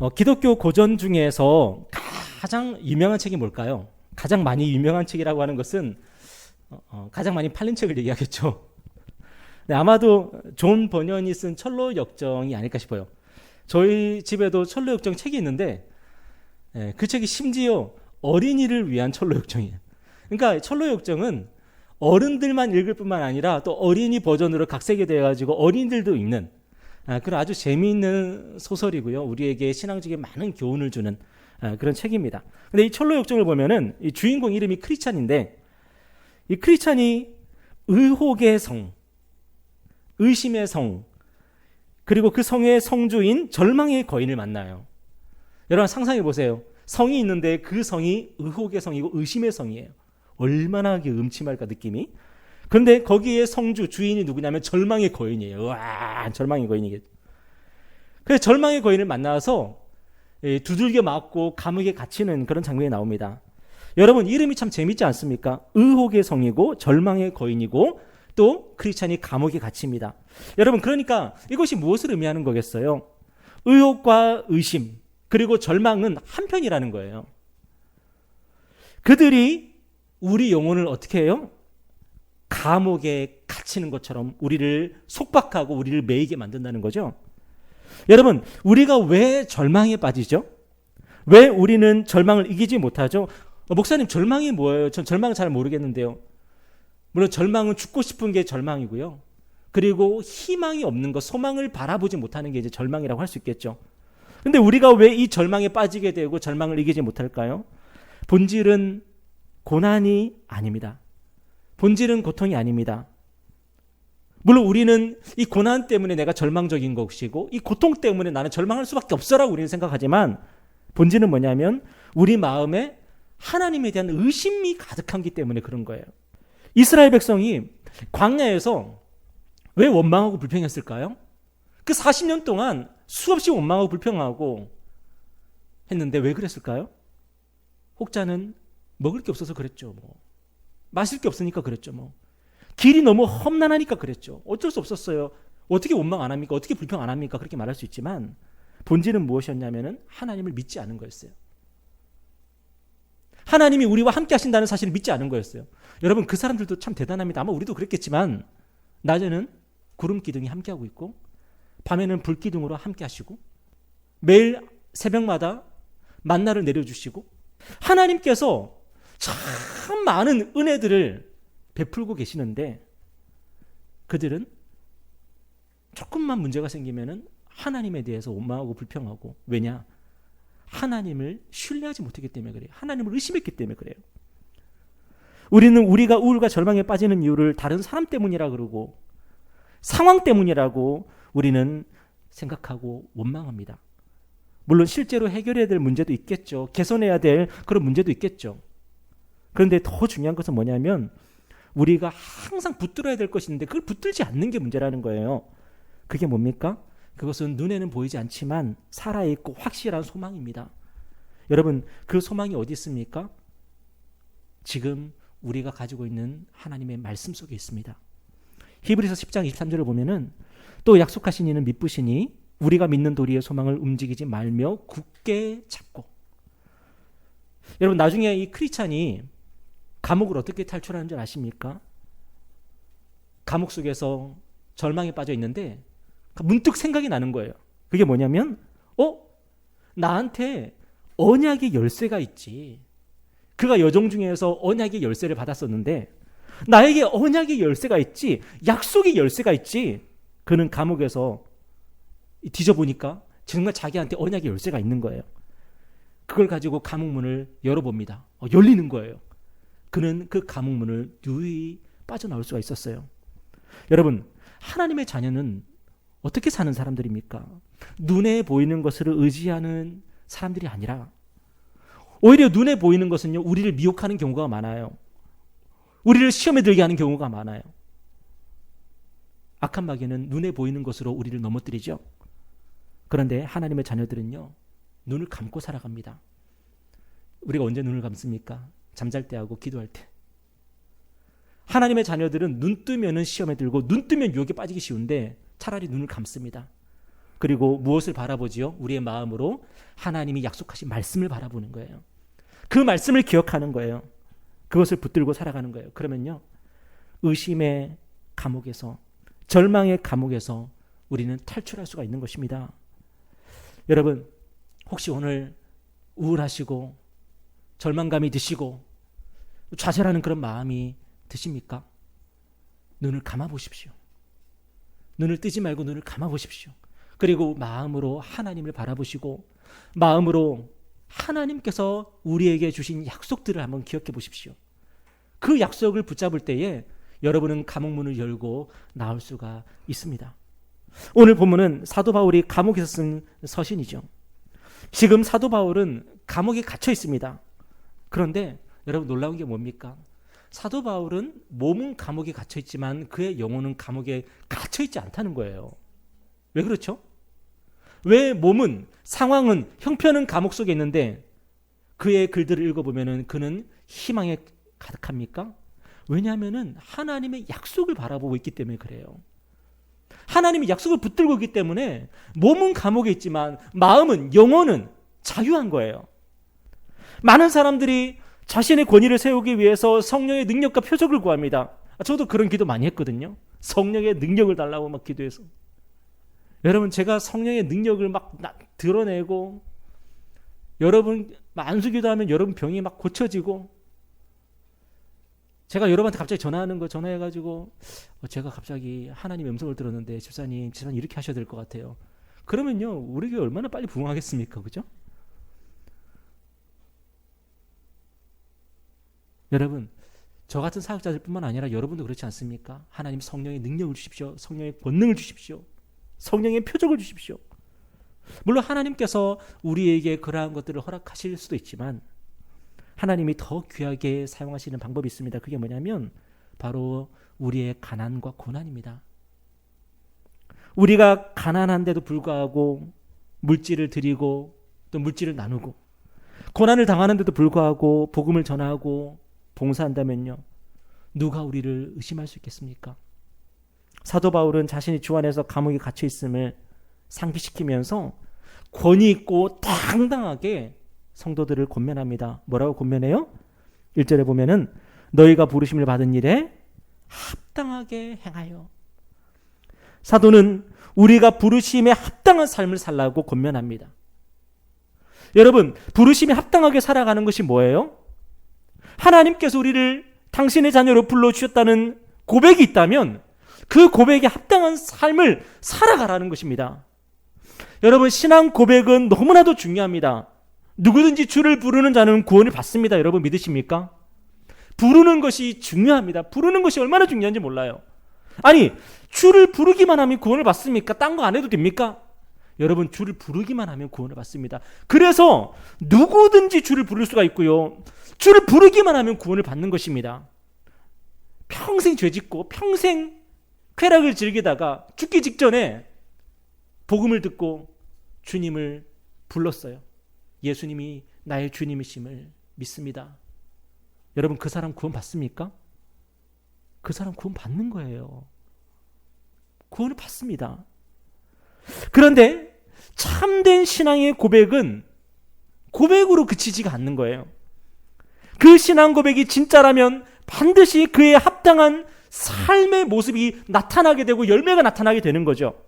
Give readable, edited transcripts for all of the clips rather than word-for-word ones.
기독교 고전 중에서 가장 유명한 책이 뭘까요? 가장 많이 유명한 책이라고 하는 것은 가장 많이 팔린 책을 얘기하겠죠. 네, 아마도 존 버년이 쓴 철로 역정이 아닐까 싶어요. 저희 집에도 철로 역정 책이 있는데 그 책이 심지어 어린이를 위한 철로 역정이에요. 그러니까 철로 역정은 어른들만 읽을 뿐만 아니라 또 어린이 버전으로 각색이 되어가지고 어린이들도 읽는 그런 아주 재미있는 소설이고요. 우리에게 신앙적인 많은 교훈을 주는 그런 책입니다. 근데 이 철로 역정을 보면은 이 주인공 이름이 크리찬인데, 이 크리찬이 의혹의 성, 의심의 성, 그리고 그 성의 성주인 절망의 거인을 만나요. 여러분 상상해 보세요. 성이 있는데 그 성이 의혹의 성이고 의심의 성이에요. 얼마나 음침할까 느낌이. 그런데 거기에 성주 주인이 누구냐면 절망의 거인이에요. 와, 절망의 거인이겠죠. 그래서 절망의 거인을 만나서 두들겨 맞고 감옥에 갇히는 그런 장면이 나옵니다. 여러분 이름이 참 재밌지 않습니까? 의혹의 성이고 절망의 거인이고 또 크리스찬이 감옥에 갇힙니다. 여러분 그러니까 이것이 무엇을 의미하는 거겠어요? 의혹과 의심 그리고 절망은 한편이라는 거예요. 그들이 우리 영혼을 어떻게 해요? 감옥에 갇히는 것처럼 우리를 속박하고 우리를 매이게 만든다는 거죠. 여러분 우리가 왜 절망에 빠지죠? 왜 우리는 절망을 이기지 못하죠? 목사님 절망이 뭐예요? 전 절망을 잘 모르겠는데요. 물론 절망은 죽고 싶은 게 절망이고요. 그리고 희망이 없는 것, 소망을 바라보지 못하는 게 이제 절망이라고 할 수 있겠죠. 근데 우리가 왜 이 절망에 빠지게 되고 절망을 이기지 못할까요? 본질은 고난이 아닙니다. 본질은 고통이 아닙니다. 물론 우리는 이 고난 때문에 내가 절망적인 것이고 이 고통 때문에 나는 절망할 수밖에 없어라고 우리는 생각하지만 본질은 뭐냐면 우리 마음에 하나님에 대한 의심이 가득한기 때문에 그런 거예요. 이스라엘 백성이 광야에서 왜 원망하고 불평했을까요? 그 40년 동안 수없이 원망하고 불평하고 했는데 왜 그랬을까요? 혹자는 먹을 게 없어서 그랬죠. 마실 게 없으니까 그랬죠. 길이 너무 험난하니까 그랬죠. 어쩔 수 없었어요. 어떻게 원망 안 합니까? 어떻게 불평 안 합니까? 그렇게 말할 수 있지만 본질은 무엇이었냐면 하나님을 믿지 않은 거였어요. 하나님이 우리와 함께 하신다는 사실을 믿지 않은 거였어요. 여러분 그 사람들도 참 대단합니다. 아마 우리도 그랬겠지만 낮에는 구름 기둥이 함께하고 있고 밤에는 불 기둥으로 함께 하시고 매일 새벽마다 만나를 내려주시고 하나님께서 참 많은 은혜들을 베풀고 계시는데 그들은 조금만 문제가 생기면은 하나님에 대해서 원망하고 불평하고 왜냐? 하나님을 신뢰하지 못했기 때문에 그래요. 하나님을 의심했기 때문에 그래요. 우리는 우리가 우울과 절망에 빠지는 이유를 다른 사람 때문이라 그러고 상황 때문이라고 우리는 생각하고 원망합니다. 물론 실제로 해결해야 될 문제도 있겠죠. 개선해야 될 그런 문제도 있겠죠. 그런데 더 중요한 것은 뭐냐면 우리가 항상 붙들어야 될 것이 있는데 그걸 붙들지 않는 게 문제라는 거예요. 그게 뭡니까? 그것은 눈에는 보이지 않지만 살아있고 확실한 소망입니다. 여러분 그 소망이 어디 있습니까? 지금 우리가 가지고 있는 하나님의 말씀 속에 있습니다. 히브리서 10장 23절을 보면은 또 약속하신 이는 미쁘시니 우리가 믿는 도리의 소망을 움직이지 말며 굳게 잡고. 여러분 나중에 이 크리찬이 감옥을 어떻게 탈출하는 줄 아십니까? 감옥 속에서 절망에 빠져 있는데 문득 생각이 나는 거예요. 그게 뭐냐면 나한테 언약의 열쇠가 있지. 그가 여종 중에서 언약의 열쇠를 받았었는데 나에게 언약의 열쇠가 있지. 약속의 열쇠가 있지. 그는 감옥에서 뒤져보니까 정말 자기한테 언약의 열쇠가 있는 거예요. 그걸 가지고 감옥 문을 열어봅니다. 열리는 거예요. 그는 그 감옥 문을 유유히 빠져나올 수가 있었어요. 여러분 하나님의 자녀는 어떻게 사는 사람들입니까? 눈에 보이는 것을 의지하는 사람들이 아니라 오히려 눈에 보이는 것은요 우리를 미혹하는 경우가 많아요. 우리를 시험에 들게 하는 경우가 많아요. 악한 마귀는 눈에 보이는 것으로 우리를 넘어뜨리죠. 그런데 하나님의 자녀들은요 눈을 감고 살아갑니다. 우리가 언제 눈을 감습니까? 잠잘 때 하고 기도할 때. 하나님의 자녀들은 눈 뜨면은 시험에 들고 눈 뜨면 유혹에 빠지기 쉬운데 차라리 눈을 감습니다. 그리고 무엇을 바라보지요? 우리의 마음으로 하나님이 약속하신 말씀을 바라보는 거예요. 그 말씀을 기억하는 거예요. 그것을 붙들고 살아가는 거예요. 그러면요, 의심의 감옥에서, 절망의 감옥에서 우리는 탈출할 수가 있는 것입니다. 여러분, 혹시 오늘 우울하시고 절망감이 드시고 좌절하는 그런 마음이 드십니까? 눈을 감아 보십시오. 눈을 뜨지 말고 눈을 감아 보십시오. 그리고 마음으로 하나님을 바라보시고 마음으로 하나님께서 우리에게 주신 약속들을 한번 기억해 보십시오. 그 약속을 붙잡을 때에 여러분은 감옥문을 열고 나올 수가 있습니다. 오늘 본문은 사도 바울이 감옥에서 쓴 서신이죠. 지금 사도 바울은 감옥에 갇혀 있습니다. 그런데 여러분, 놀라운 게 뭡니까? 사도 바울은 몸은 감옥에 갇혀 있지만 그의 영혼은 감옥에 갇혀 있지 않다는 거예요. 왜 그렇죠? 왜 몸은, 상황은, 형편은 감옥 속에 있는데 그의 글들을 읽어보면 그는 희망에 가득합니까? 왜냐하면 하나님의 약속을 바라보고 있기 때문에 그래요. 하나님의 약속을 붙들고 있기 때문에 몸은 감옥에 있지만 마음은, 영혼은 자유한 거예요. 많은 사람들이 자신의 권위를 세우기 위해서 성령의 능력과 표적을 구합니다. 저도 그런 기도 많이 했거든요. 성령의 능력을 달라고 막 기도해서. 여러분, 제가 성령의 능력을 막 드러내고 여러분 안수기도하면 여러분 병이 막 고쳐지고, 제가 여러분한테 갑자기 전화해가지고 제가 갑자기 하나님의 음성을 들었는데 집사님 이렇게 하셔야 될 것 같아요. 그러면요, 우리 교회 얼마나 빨리 부흥하겠습니까? 그죠? 여러분, 저 같은 사역자들 뿐만 아니라 여러분도 그렇지 않습니까? 하나님 성령의 능력을 주십시오. 성령의 권능을 주십시오. 성령의 표적을 주십시오. 물론 하나님께서 우리에게 그러한 것들을 허락하실 수도 있지만 하나님이 더 귀하게 사용하시는 방법이 있습니다. 그게 뭐냐면 바로 우리의 가난과 고난입니다. 우리가 가난한데도 불구하고 물질을 드리고 또 물질을 나누고 고난을 당하는데도 불구하고 복음을 전하고 봉사한다면요, 누가 우리를 의심할 수 있겠습니까? 사도 바울은 자신이 주 안에서 감옥에 갇혀 있음을 상기시키면서 권위 있고 당당하게 성도들을 권면합니다. 뭐라고 권면해요? 1절에 보면은 너희가 부르심을 받은 일에 합당하게 행하여. 사도는 우리가 부르심에 합당한 삶을 살라고 권면합니다. 여러분, 부르심에 합당하게 살아가는 것이 뭐예요? 하나님께서 우리를 당신의 자녀로 불러주셨다는 고백이 있다면 그 고백에 합당한 삶을 살아가라는 것입니다. 여러분, 신앙 고백은 너무나도 중요합니다. 누구든지 주를 부르는 자는 구원을 받습니다. 여러분 믿으십니까? 부르는 것이 중요합니다. 부르는 것이 얼마나 중요한지 몰라요. 아니, 주를 부르기만 하면 구원을 받습니까? 딴 거 안 해도 됩니까? 여러분, 주를 부르기만 하면 구원을 받습니다. 그래서 누구든지 주를 부를 수가 있고요, 주를 부르기만 하면 구원을 받는 것입니다. 평생 죄짓고 평생 쾌락을 즐기다가 죽기 직전에 복음을 듣고 주님을 불렀어요. 예수님이 나의 주님이심을 믿습니다. 여러분, 그 사람 구원 받습니까? 그 사람 구원 받는 거예요. 구원을 받습니다. 그런데 참된 신앙의 고백은 고백으로 그치지가 않는 거예요. 그 신앙 고백이 진짜라면 반드시 그에 합당한 삶의 모습이 나타나게 되고 열매가 나타나게 되는 거죠.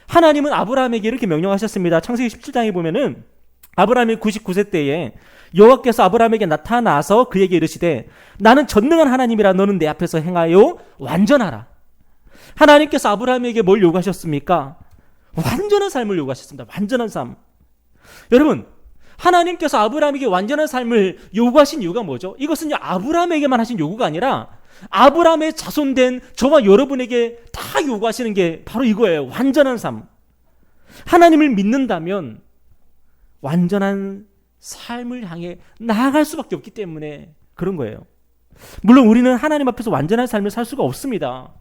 하나님은 아브라함에게 이렇게 명령하셨습니다. 창세기 17장에 보면은 아브라함이 99세 때에 여호와께서 아브라함에게 나타나서 그에게 이르시되 나는 전능한 하나님이라 너는 내 앞에서 행하여 완전하라. 하나님께서 아브라함에게 뭘 요구하셨습니까? 완전한 삶을 요구하셨습니다. 완전한 삶. 여러분, 하나님께서 아브라함에게 완전한 삶을 요구하신 이유가 뭐죠? 이것은 아브라함에게만 하신 요구가 아니라 아브라함의 자손된 저와 여러분에게 다 요구하시는 게 바로 이거예요. 완전한 삶. 하나님을 믿는다면 완전한 삶을 향해 나아갈 수밖에 없기 때문에 그런 거예요. 물론 우리는 하나님 앞에서 완전한 삶을 살 수가 없습니다.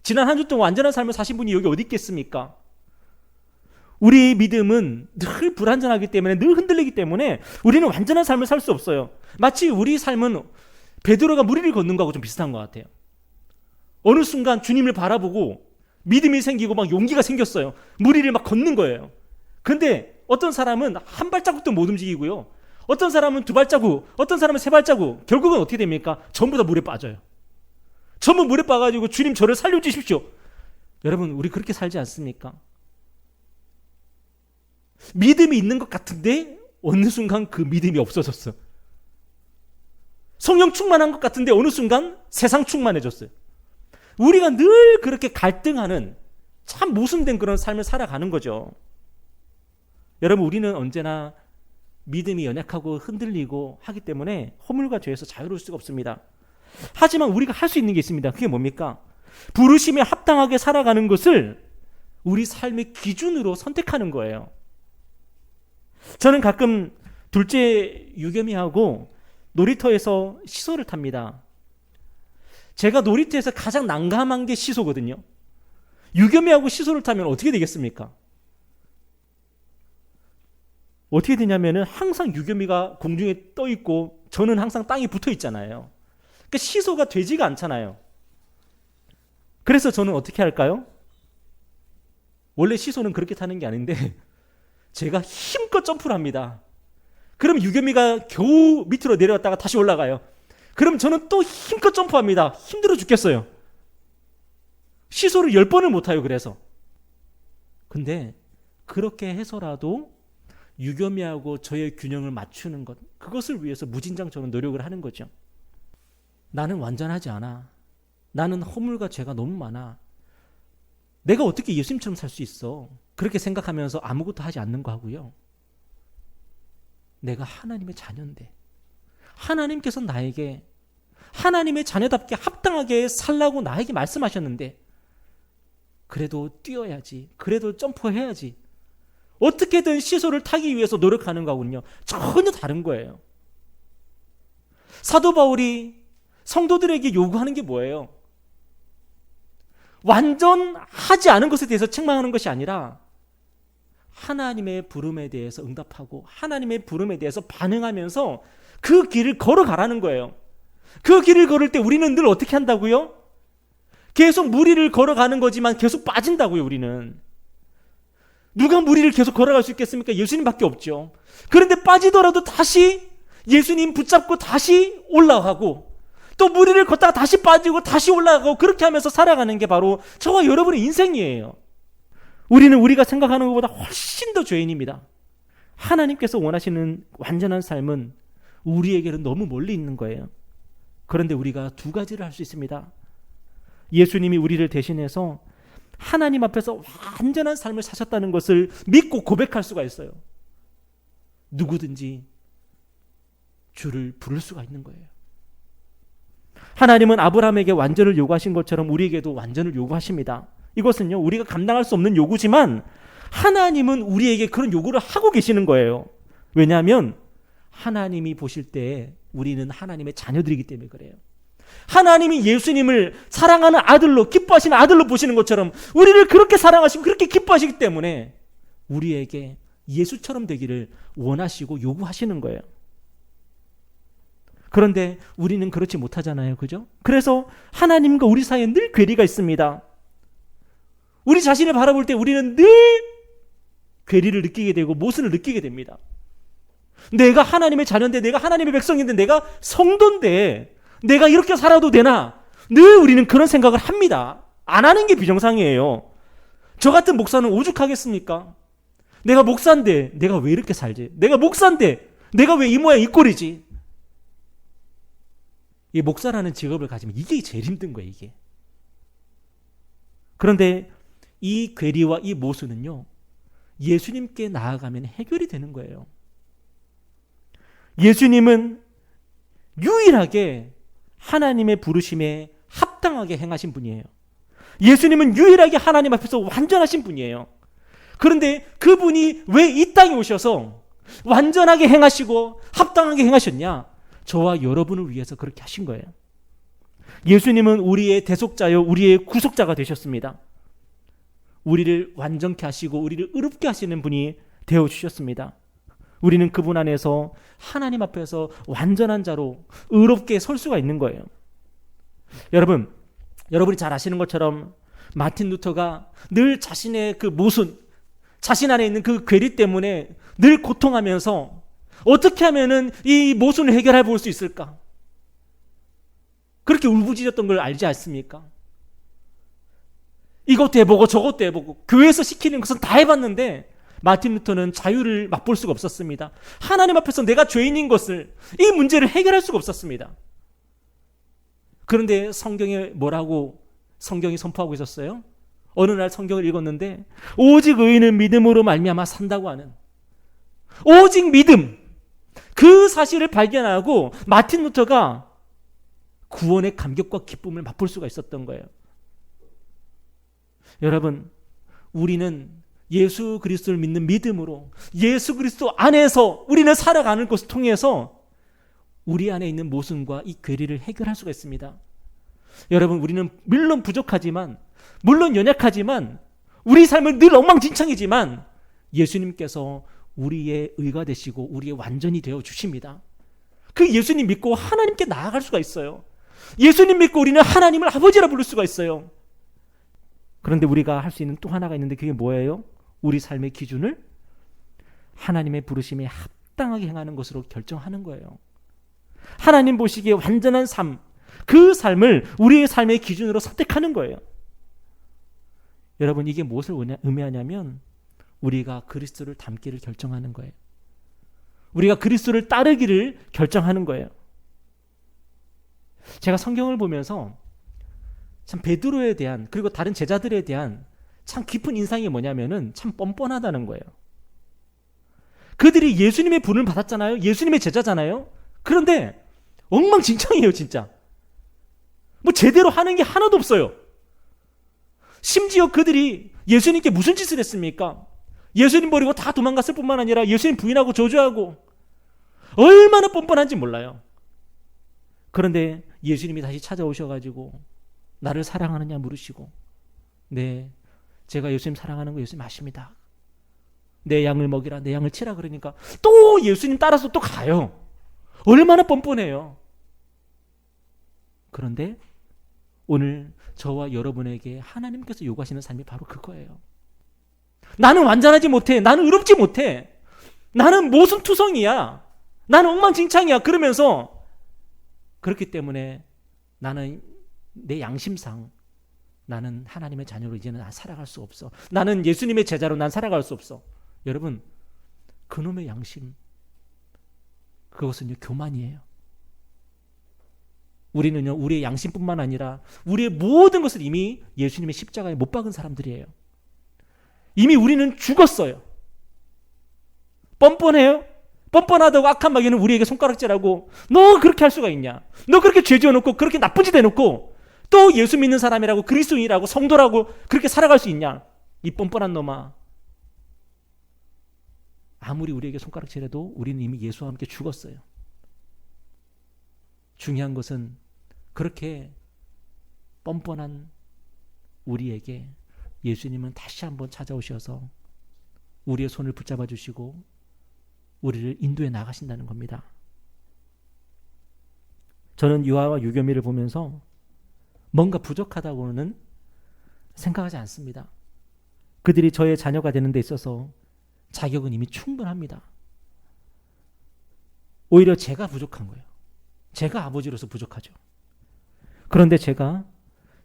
지난 한 주 동안 완전한 삶을 사신 분이 여기 어디 있겠습니까? 우리의 믿음은 늘 불완전하기 때문에, 늘 흔들리기 때문에 우리는 완전한 삶을 살 수 없어요. 마치 우리 삶은 베드로가 무리를 걷는 거하고 좀 비슷한 것 같아요. 어느 순간 주님을 바라보고 믿음이 생기고 막 용기가 생겼어요. 무리를 막 걷는 거예요. 근데 어떤 사람은 한 발자국도 못 움직이고요. 어떤 사람은 두 발자국, 어떤 사람은 세 발자국. 결국은 어떻게 됩니까? 전부 다 물에 빠져요. 전부 물에 빠가지고 주님 저를 살려주십시오. 여러분, 우리 그렇게 살지 않습니까? 믿음이 있는 것 같은데 어느 순간 그 믿음이 없어졌어. 성령 충만한 것 같은데 어느 순간 세상 충만해졌어요. 우리가 늘 그렇게 갈등하는 참 모순된 그런 삶을 살아가는 거죠. 여러분, 우리는 언제나 믿음이 연약하고 흔들리고 하기 때문에 허물과 죄에서 자유로울 수가 없습니다. 하지만 우리가 할 수 있는 게 있습니다. 그게 뭡니까? 부르심에 합당하게 살아가는 것을 우리 삶의 기준으로 선택하는 거예요. 저는 가끔 둘째 유겸이하고 놀이터에서 시소를 탑니다. 제가 놀이터에서 가장 난감한 게 시소거든요. 유겸이하고 시소를 타면 어떻게 되겠습니까? 어떻게 되냐면은 항상 유겸이가 공중에 떠 있고 저는 항상 땅에 붙어 있잖아요. 그러니까 시소가 되지가 않잖아요. 그래서 저는 어떻게 할까요? 원래 시소는 그렇게 타는 게 아닌데 제가 힘껏 점프를 합니다. 그럼 유겸이가 겨우 밑으로 내려왔다가 다시 올라가요. 그럼 저는 또 힘껏 점프합니다. 힘들어 죽겠어요. 시소를 10번을 못 타요. 그래서. 근데 그렇게 해서라도 유겸이하고 저의 균형을 맞추는 것, 그것을 위해서 무진장 저는 노력을 하는 거죠. 나는 완전하지 않아. 나는 허물과 죄가 너무 많아. 내가 어떻게 예수님처럼 살 수 있어? 그렇게 생각하면서 아무것도 하지 않는 거 하고요. 내가 하나님의 자녀인데 하나님께서 나에게 하나님의 자녀답게 합당하게 살라고 나에게 말씀하셨는데 그래도 뛰어야지, 그래도 점프해야지, 어떻게든 시소를 타기 위해서 노력하는 거하고는요 전혀 다른 거예요. 사도 바울이 성도들에게 요구하는 게 뭐예요? 완전하지 않은 것에 대해서 책망하는 것이 아니라 하나님의 부름에 대해서 응답하고 하나님의 부름에 대해서 반응하면서 그 길을 걸어가라는 거예요. 그 길을 걸을 때 우리는 늘 어떻게 한다고요? 계속 무리를 걸어가는 거지만 계속 빠진다고요. 우리는 누가 무리를 계속 걸어갈 수 있겠습니까? 예수님밖에 없죠. 그런데 빠지더라도 다시 예수님 붙잡고 다시 올라가고 또 무리를 걷다가 다시 빠지고 다시 올라가고 그렇게 하면서 살아가는 게 바로 저와 여러분의 인생이에요. 우리는 우리가 생각하는 것보다 훨씬 더 죄인입니다. 하나님께서 원하시는 완전한 삶은 우리에게는 너무 멀리 있는 거예요. 그런데 우리가 두 가지를 할 수 있습니다. 예수님이 우리를 대신해서 하나님 앞에서 완전한 삶을 사셨다는 것을 믿고 고백할 수가 있어요. 누구든지 주를 부를 수가 있는 거예요. 하나님은 아브라함에게 완전을 요구하신 것처럼 우리에게도 완전을 요구하십니다. 이것은요, 우리가 감당할 수 없는 요구지만 하나님은 우리에게 그런 요구를 하고 계시는 거예요. 왜냐하면 하나님이 보실 때 우리는 하나님의 자녀들이기 때문에 그래요. 하나님이 예수님을 사랑하는 아들로, 기뻐하시는 아들로 보시는 것처럼 우리를 그렇게 사랑하시고 그렇게 기뻐하시기 때문에 우리에게 예수처럼 되기를 원하시고 요구하시는 거예요. 그런데 우리는 그렇지 못하잖아요. 그죠? 그래서 하나님과 우리 사이에 늘 괴리가 있습니다. 우리 자신을 바라볼 때 우리는 늘 괴리를 느끼게 되고 모순을 느끼게 됩니다. 내가 하나님의 자녀인데, 내가 하나님의 백성인데, 내가 성도인데 내가 이렇게 살아도 되나? 늘 우리는 그런 생각을 합니다. 안 하는 게 비정상이에요. 저 같은 목사는 오죽하겠습니까? 내가 목사인데 내가 왜 이렇게 살지? 내가 목사인데 내가 왜 이 모양 이 꼴이지? 이 목사라는 직업을 가지면 이게 제일 힘든 거예요. 이게. 그런데 이 괴리와 이 모순은요, 예수님께 나아가면 해결이 되는 거예요. 예수님은 유일하게 하나님의 부르심에 합당하게 행하신 분이에요. 예수님은 유일하게 하나님 앞에서 완전하신 분이에요. 그런데 그분이 왜 이 땅에 오셔서 완전하게 행하시고 합당하게 행하셨냐? 저와 여러분을 위해서 그렇게 하신 거예요. 예수님은 우리의 대속자요, 우리의 구속자가 되셨습니다. 우리를 완전케 하시고 우리를 의롭게 하시는 분이 되어주셨습니다. 우리는 그분 안에서 하나님 앞에서 완전한 자로 의롭게 설 수가 있는 거예요. 여러분이 잘 아시는 것처럼 마틴 루터가 늘 자신의 그 모순, 자신 안에 있는 그 괴리 때문에 늘 고통하면서 어떻게 하면은 이 모순을 해결해 볼 수 있을까? 그렇게 울부짖었던 걸 알지 않습니까? 이것도 해보고 저것도 해보고 교회에서 시키는 것은 다 해봤는데 마틴 루터는 자유를 맛볼 수가 없었습니다. 하나님 앞에서 내가 죄인인 것을, 이 문제를 해결할 수가 없었습니다. 그런데 성경에 뭐라고 성경이 선포하고 있었어요? 어느 날 성경을 읽었는데 오직 의인은 믿음으로 말미암아 산다고 하는, 오직 믿음, 그 사실을 발견하고 마틴 루터가 구원의 감격과 기쁨을 맛볼 수가 있었던 거예요. 여러분, 우리는 예수 그리스도를 믿는 믿음으로 예수 그리스도 안에서 우리는 살아가는 것을 통해서 우리 안에 있는 모순과 이 괴리를 해결할 수가 있습니다. 여러분, 우리는 물론 부족하지만, 물론 연약하지만, 우리 삶은 늘 엉망진창이지만 예수님께서 우리의 의가 되시고 우리의 완전히 되어 주십니다. 그 예수님 믿고 하나님께 나아갈 수가 있어요. 예수님 믿고 우리는 하나님을 아버지라 부를 수가 있어요. 그런데 우리가 할 수 있는 또 하나가 있는데 그게 뭐예요? 우리 삶의 기준을 하나님의 부르심에 합당하게 행하는 것으로 결정하는 거예요. 하나님 보시기에 완전한 삶, 그 삶을 우리의 삶의 기준으로 선택하는 거예요. 여러분, 이게 무엇을 의미하냐면 우리가 그리스도를 닮기를 결정하는 거예요. 우리가 그리스도를 따르기를 결정하는 거예요. 제가 성경을 보면서 참 베드로에 대한, 그리고 다른 제자들에 대한 참 깊은 인상이 뭐냐면은 참 뻔뻔하다는 거예요. 그들이 예수님의 분을 받았잖아요. 예수님의 제자잖아요. 그런데 엉망진창이에요, 진짜. 뭐 제대로 하는 게 하나도 없어요. 심지어 그들이 예수님께 무슨 짓을 했습니까? 예수님 버리고 다 도망갔을 뿐만 아니라 예수님 부인하고 저주하고, 얼마나 뻔뻔한지 몰라요. 그런데 예수님이 다시 찾아오셔가지고 나를 사랑하느냐 물으시고, 네, 제가 예수님 사랑하는 거 예수님 아십니다. 내 양을 먹이라, 내 양을 치라 그러니까 또 예수님 따라서 또 가요. 얼마나 뻔뻔해요. 그런데 오늘 저와 여러분에게 하나님께서 요구하시는 삶이 바로 그거예요. 나는 완전하지 못해. 나는 의롭지 못해. 나는 모순투성이야. 나는 엉망진창이야. 그러면서 그렇기 때문에 나는 내 양심상 나는 하나님의 자녀로 이제는 살아갈 수 없어. 나는 예수님의 제자로 난 살아갈 수 없어. 여러분, 그놈의 양심, 그것은요 교만이에요. 우리는요 우리의 양심뿐만 아니라 우리의 모든 것을 이미 예수님의 십자가에 못 박은 사람들이에요. 이미 우리는 죽었어요. 뻔뻔해요? 뻔뻔하다고 악한 마귀는 우리에게 손가락질하고, 너 그렇게 할 수가 있냐? 너 그렇게 죄 지어놓고 그렇게 나쁜 짓 해놓고 또 예수 믿는 사람이라고 그리스도인이라고 성도라고 그렇게 살아갈 수 있냐? 이 뻔뻔한 놈아. 아무리 우리에게 손가락질해도 우리는 이미 예수와 함께 죽었어요. 중요한 것은 그렇게 뻔뻔한 우리에게 예수님은 다시 한번 찾아오셔서 우리의 손을 붙잡아 주시고 우리를 인도해 나가신다는 겁니다. 저는 유아와 유겸이를 보면서 뭔가 부족하다고는 생각하지 않습니다. 그들이 저의 자녀가 되는 데 있어서 자격은 이미 충분합니다. 오히려 제가 부족한 거예요. 제가 아버지로서 부족하죠. 그런데 제가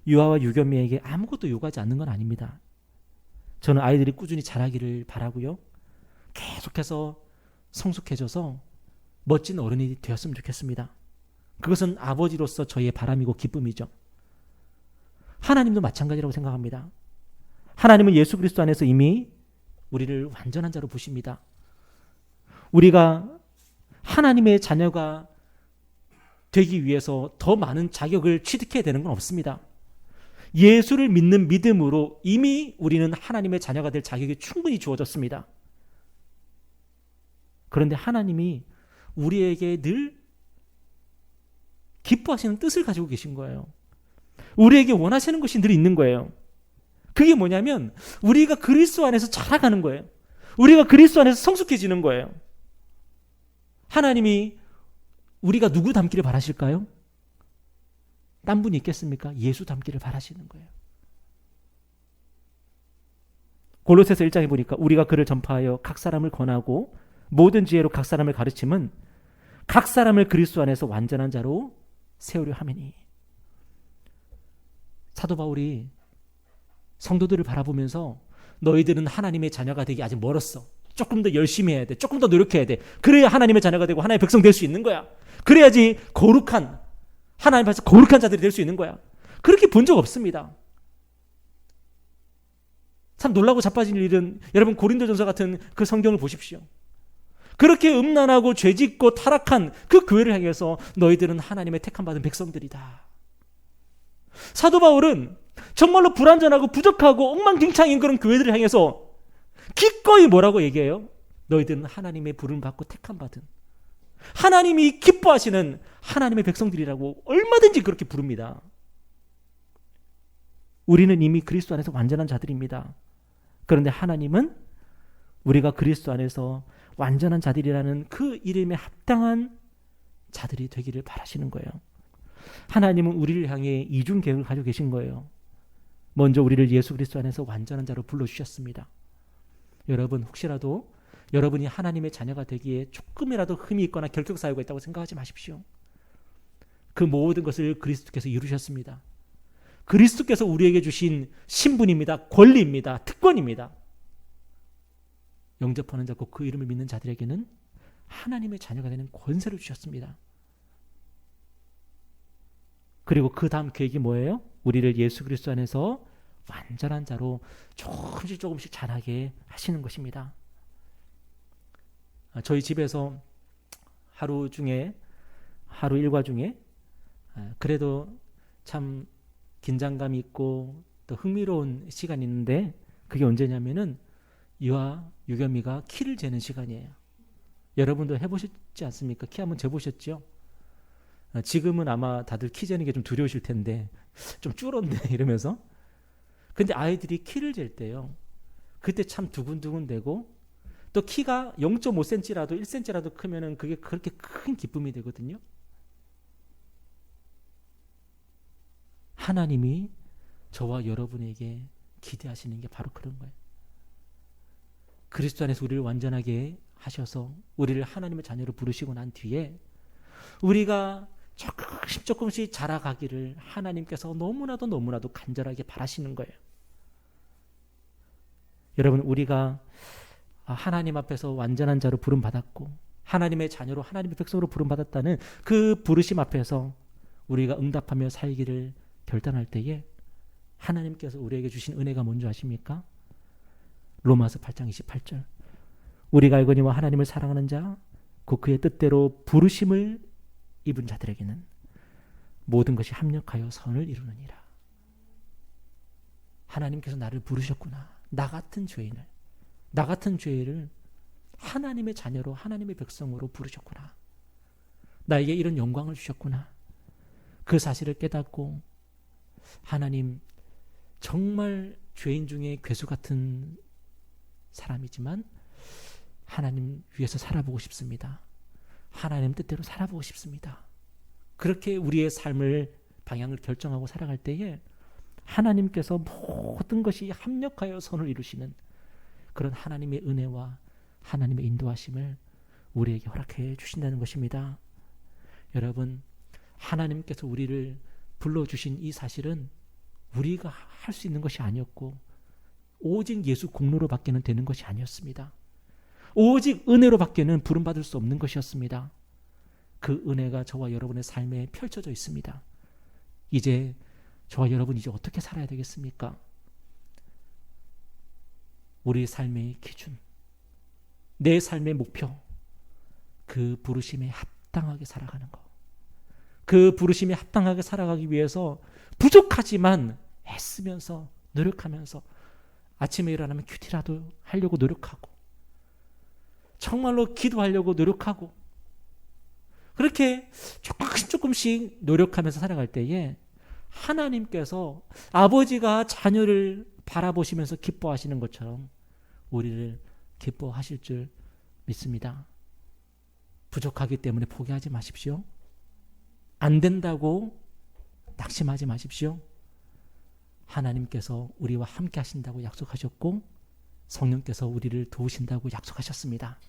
유아와 유겸이에게 아무것도 요구하지 않는 건 아닙니다. 저는 아이들이 꾸준히 자라기를 바라고요. 계속해서 성숙해져서 멋진 어른이 되었으면 좋겠습니다. 그것은 아버지로서 저희의 바람이고 기쁨이죠. 하나님도 마찬가지라고 생각합니다. 하나님은 예수 그리스도 안에서 이미 우리를 완전한 자로 보십니다. 우리가 하나님의 자녀가 되기 위해서 더 많은 자격을 취득해야 되는 건 없습니다. 예수를 믿는 믿음으로 이미 우리는 하나님의 자녀가 될 자격이 충분히 주어졌습니다. 그런데 하나님이 우리에게 늘 기뻐하시는 뜻을 가지고 계신 거예요. 우리에게 원하시는 것이 늘 있는 거예요. 그게 뭐냐면 우리가 그리스도 안에서 자라가는 거예요. 우리가 그리스도 안에서 성숙해지는 거예요. 하나님이 우리가 누구 닮기를 바라실까요? 딴 분이 있겠습니까? 예수 닮기를 바라시는 거예요. 골로새서 1장에 보니까 우리가 그를 전파하여 각 사람을 권하고 모든 지혜로 각 사람을 가르침은 각 사람을 그리스도 안에서 완전한 자로 세우려 함이니. 사도 바울이 성도들을 바라보면서 너희들은 하나님의 자녀가 되기 아직 멀었어. 조금 더 열심히 해야 돼. 조금 더 노력해야 돼. 그래야 하나님의 자녀가 되고 하나님의 백성 될 수 있는 거야. 그래야지 거룩한, 하나님 앞에서 거룩한 자들이 될 수 있는 거야. 그렇게 본 적 없습니다. 참 놀라고 자빠진 일은 여러분 고린도전서 같은 그 성경을 보십시오. 그렇게 음란하고 죄짓고 타락한 그 교회를 향해서 너희들은 하나님의 택함 받은 백성들이다. 사도 바울은 정말로 불완전하고 부족하고 엉망진창인 그런 교회들을 향해서 기꺼이 뭐라고 얘기해요? 너희들은 하나님의 부름을 받고 택함 받은, 하나님이 기뻐하시는 하나님의 백성들이라고 얼마든지 그렇게 부릅니다. 우리는 이미 그리스도 안에서 완전한 자들입니다. 그런데 하나님은 우리가 그리스도 안에서 완전한 자들이라는 그 이름에 합당한 자들이 되기를 바라시는 거예요. 하나님은 우리를 향해 이중 계획을 가지고 계신 거예요. 먼저 우리를 예수 그리스도 안에서 완전한 자로 불러주셨습니다. 여러분 혹시라도 여러분이 하나님의 자녀가 되기에 조금이라도 흠이 있거나 결격사유가 있다고 생각하지 마십시오. 그 모든 것을 그리스도께서 이루셨습니다. 그리스도께서 우리에게 주신 신분입니다. 권리입니다. 특권입니다. 영접하는 자고 그 이름을 믿는 자들에게는 하나님의 자녀가 되는 권세를 주셨습니다. 그리고 그 다음 계획이 뭐예요? 우리를 예수 그리스도 안에서 완전한 자로 조금씩 자라게 하시는 것입니다. 저희 집에서 하루 일과 중에 그래도 참 긴장감이 있고 또 흥미로운 시간이 있는데 그게 언제냐면은 이와 유겸이가 키를 재는 시간이에요. 여러분도 해보셨지 않습니까? 키 한번 재보셨죠? 지금은 아마 다들 키 재는 게 좀 두려우실 텐데 좀 줄었네 이러면서. 근데 아이들이 키를 잴 때요, 그때 참 두근두근되고 또 키가 0.5cm라도 1cm라도 크면은 그게 그렇게 큰 기쁨이 되거든요. 하나님이 저와 여러분에게 기대하시는 게 바로 그런 거예요. 그리스도 안에서 우리를 완전하게 하셔서 우리를 하나님의 자녀로 부르시고 난 뒤에 우리가 조금씩 자라가기를 하나님께서 너무나도 간절하게 바라시는 거예요. 여러분, 우리가 하나님 앞에서 완전한 자로 부름받았고 하나님의 자녀로 하나님의 백성으로 부름받았다는 그 부르심 앞에서 우리가 응답하며 살기를 결단할 때에 하나님께서 우리에게 주신 은혜가 뭔지 아십니까? 로마서 8장 28절, 우리가 알거니와 하나님을 사랑하는 자 곧 그의 뜻대로 부르심을 입은 자들에게는 모든 것이 합력하여 선을 이루느니라. 하나님께서 나를 부르셨구나. 나 같은 죄를 하나님의 자녀로 하나님의 백성으로 부르셨구나. 나에게 이런 영광을 주셨구나. 그 사실을 깨닫고 하나님, 정말 죄인 중에 괴수 같은 사람이지만 하나님 위해서 살아보고 싶습니다. 하나님 뜻대로 살아보고 싶습니다. 그렇게 우리의 삶을 방향을 결정하고 살아갈 때에 하나님께서 모든 것이 합력하여 선을 이루시는 그런 하나님의 은혜와 하나님의 인도하심을 우리에게 허락해 주신다는 것입니다. 여러분, 하나님께서 우리를 불러주신 이 사실은 우리가 할 수 있는 것이 아니었고 오직 예수 공로로 밖에는 되는 것이 아니었습니다. 오직 은혜로 밖에는 부름받을 수 없는 것이었습니다. 그 은혜가 저와 여러분의 삶에 펼쳐져 있습니다. 이제 저와 여러분 이제 어떻게 살아야 되겠습니까? 우리 삶의 기준, 내 삶의 목표, 그 부르심에 합당하게 살아가는 것. 그 부르심에 합당하게 살아가기 위해서 부족하지만 애쓰면서 노력하면서 아침에 일어나면 큐티라도 하려고 노력하고 정말로 기도하려고 노력하고 그렇게 조금씩 노력하면서 살아갈 때에 하나님께서 아버지가 자녀를 바라보시면서 기뻐하시는 것처럼 우리를 기뻐하실 줄 믿습니다. 부족하기 때문에 포기하지 마십시오. 안 된다고 낙심하지 마십시오. 하나님께서 우리와 함께 하신다고 약속하셨고 성령께서 우리를 도우신다고 약속하셨습니다.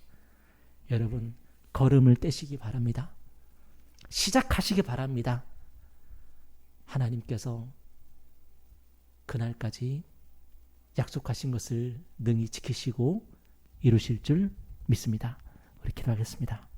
여러분, 걸음을 떼시기 바랍니다. 시작하시기 바랍니다. 하나님께서 그날까지 약속하신 것을 능히 지키시고 이루실 줄 믿습니다. 우리 기도하겠습니다.